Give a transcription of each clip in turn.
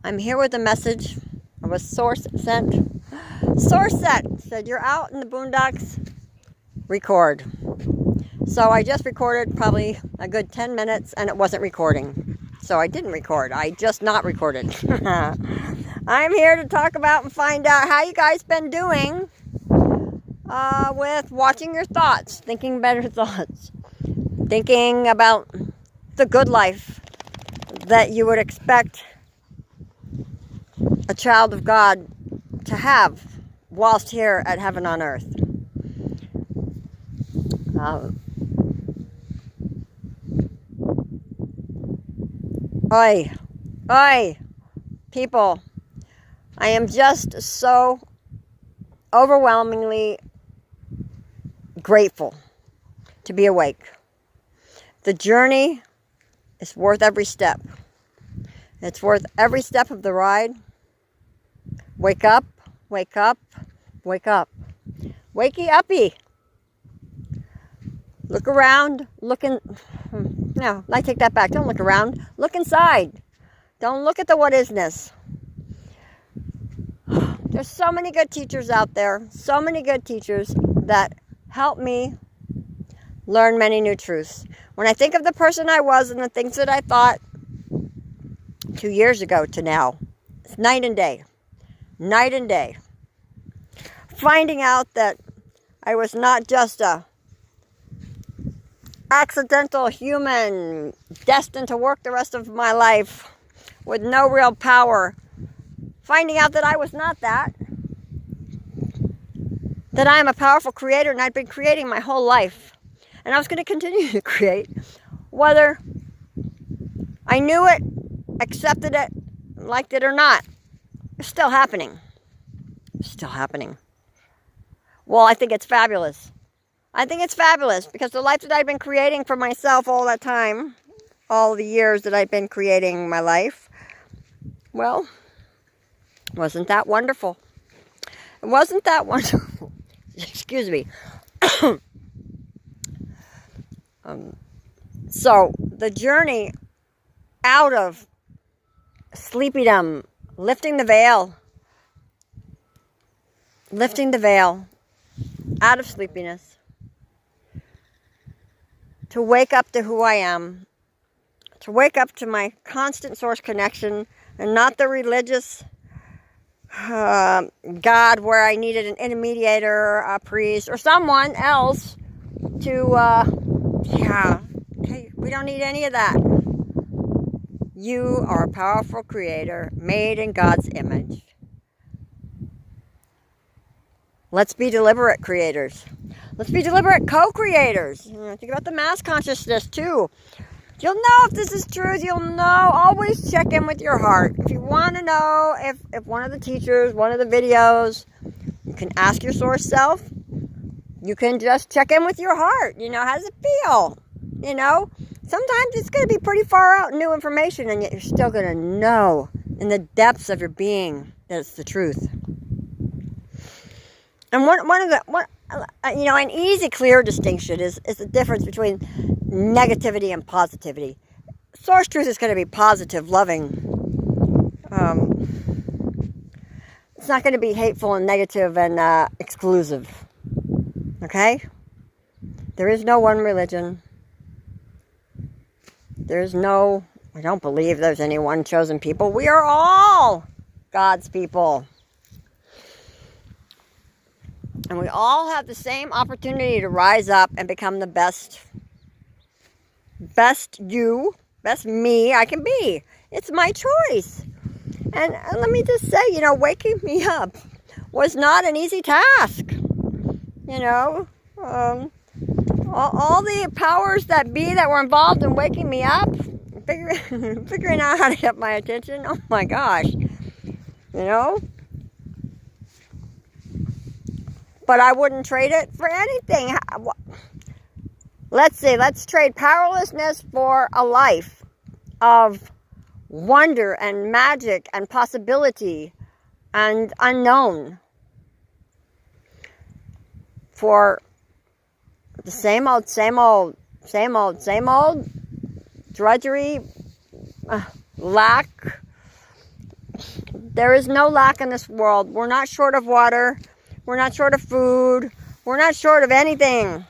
I'm here with a message. I was source sent. Source sent said, you're out in the boondocks, record. So I just recorded probably a good 10 minutes and it wasn't recording. So I didn't record. I just not recorded. I'm here to talk about and find out how you guys been doing with watching your thoughts, thinking better thoughts, thinking about the good life that you would expect a child of God to have whilst here at Heaven on Earth. Oi, people, I am just so overwhelmingly grateful to be awake. The journey is worth every step. It's worth every step of the ride. Wake up, wake up, wake up. Wakey uppy. Look around, no, I take that back. Don't look around. Look inside. Don't look at the what isness. There's so many good teachers out there. So many good teachers that help me learn many new truths. When I think of the person I was and the things that I thought 2 years ago to now, it's night and day. Night and day. Finding out that I was not just a accidental human destined to work the rest of my life with no real power. Finding out that I was not that. That I am a powerful creator and I'd been creating my whole life. And I was going to continue to create, whether I knew it, accepted it, liked it or not. It's still happening. It's still happening. Well, I think it's fabulous. I think it's fabulous because the life that I've been creating for myself all that time, all the years that I've been creating my life, well, wasn't that wonderful? It wasn't that wonderful. Excuse me. So, the journey out of sleepydom, lifting the veil out of sleepiness, to wake up to who I am, to wake up to my constant source connection and not the religious God where I needed an intermediator, a priest, or someone else to, hey, we don't need any of that. You are a powerful creator made in God's image. Let's be deliberate creators. Let's be deliberate co-creators. Think about the mass consciousness too. You'll know if this is truth. You'll know. Always check in with your heart. If you want to know if one of the teachers, one of the videos, you can ask your source self. You can just check in with your heart. How does it feel? Sometimes it's going to be pretty far out new information, and yet you're still going to know in the depths of your being that it's the truth. And an easy, clear distinction is the difference between negativity and positivity. Source truth is going to be positive, loving. It's not going to be hateful and negative and exclusive. Okay? There is no one religion. I don't believe there's any one chosen people. We are all God's people. And we all have the same opportunity to rise up and become the best you, best me I can be. It's my choice. And let me just say, waking me up was not an easy task. All the powers that be that were involved in waking me up, figuring out how to get my attention, oh my gosh, But I wouldn't trade it for anything. Let's see, let's trade powerlessness for a life of wonder and magic and possibility and unknown for the same old drudgery, lack, There is no lack in this world. We're not short of water. We're not short of food. We're not short of anything.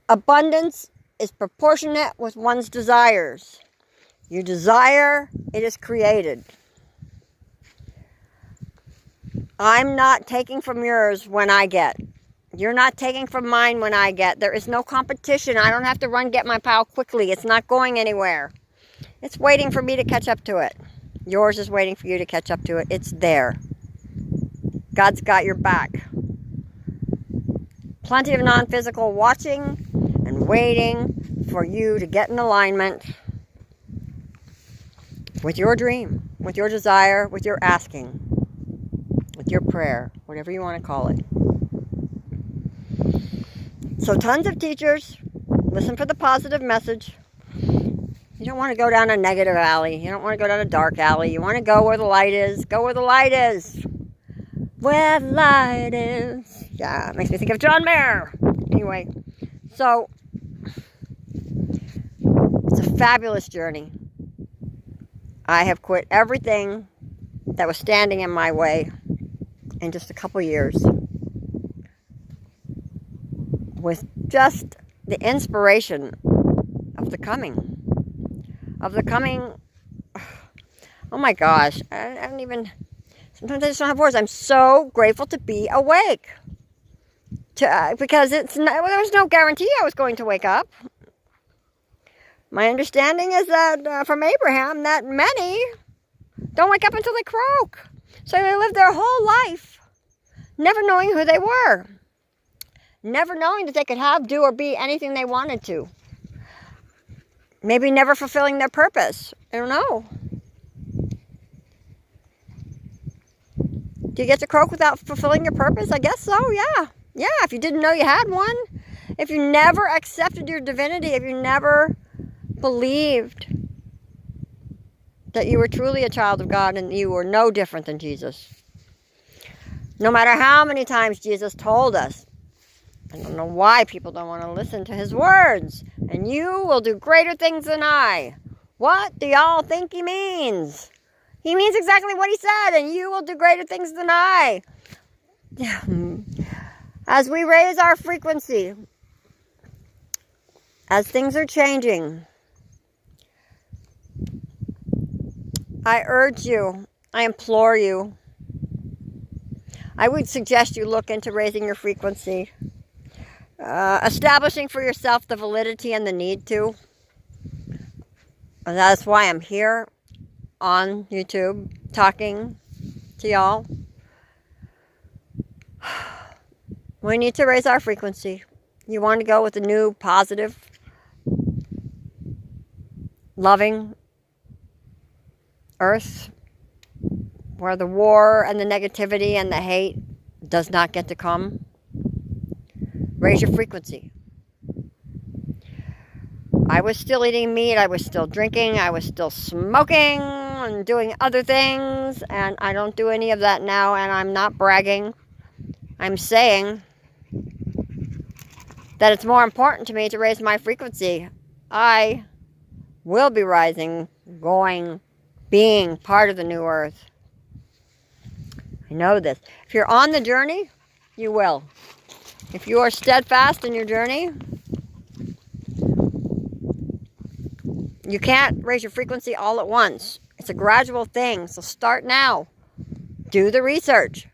Abundance is proportionate with one's desires. You desire, it is created. I'm not taking from yours when I get. You're not taking from mine when I get. There is no competition. I don't have to run get my pile quickly. It's not going anywhere. It's waiting for me to catch up to it. Yours is waiting for you to catch up to it. It's there. God's got your back. Plenty of non-physical watching and waiting for you to get in alignment with your dream, with your desire, with your asking, with your prayer, whatever you want to call it. So tons of teachers, listen for the positive message. You don't want to go down a negative alley. You don't want to go down a dark alley. You want to go where the light is. Go where the light is. Where the light is. Yeah, it makes me think of John Mayer. Anyway, so it's a fabulous journey. I have quit everything that was standing in my way in just a couple years with just the inspiration of the coming. Oh my gosh, I don't even, sometimes I just don't have words. I'm so grateful to be awake. Because there was no guarantee I was going to wake up. My understanding is that from Abraham, that many don't wake up until they croak. So they live their whole life never knowing who they were. Never knowing that they could have, do, or be anything they wanted to. Maybe never fulfilling their purpose. I don't know. Do you get to croak without fulfilling your purpose? I guess so, yeah. Yeah, if you didn't know you had one. If you never accepted your divinity, if you never believed that you were truly a child of God and you were no different than Jesus. No matter how many times Jesus told us, I don't know why people don't want to listen to his words. And you will do greater things than I. What do y'all think he means? He means exactly what he said, and you will do greater things than I. As we raise our frequency, as things are changing, I urge you, I implore you, I would suggest you look into raising your frequency. Establishing for yourself the validity and the need to. And that's why I'm here on YouTube talking to y'all. We need to raise our frequency. You want to go with a new, positive, loving earth where the war and the negativity and the hate does not get to come. Raise your frequency. I was still eating meat. I was still drinking. I was still smoking and doing other things. And I don't do any of that now. And I'm not bragging. I'm saying that it's more important to me to raise my frequency. I will be rising, going, being part of the new earth. I know this. If you're on the journey, you will. If you are steadfast in your journey, you can't raise your frequency all at once. It's a gradual thing, so start now. Do the research.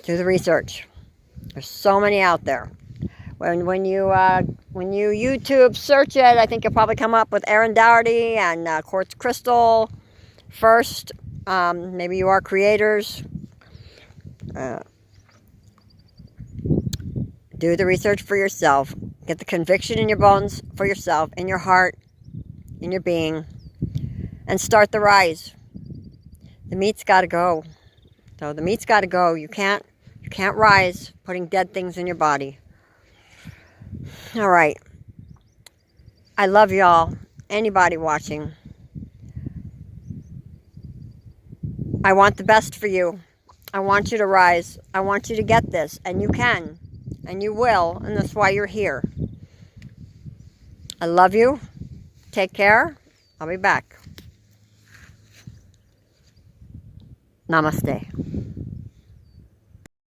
Do the research. There's so many out there. When you YouTube search it, I think you'll probably come up with Aaron Dougherty and Quartz Crystal first. Maybe you are creators. Do the research for yourself. Get the conviction in your bones for yourself, in your heart, in your being, and start the rise. The meat's got to go. So the meat's got to go. You can't rise putting dead things in your body. All right. I love y'all. Anybody watching. I want the best for you. I want you to rise. I want you to get this, and you can. And you will, and that's why you're here. I love you. Take care. I'll be back. Namaste.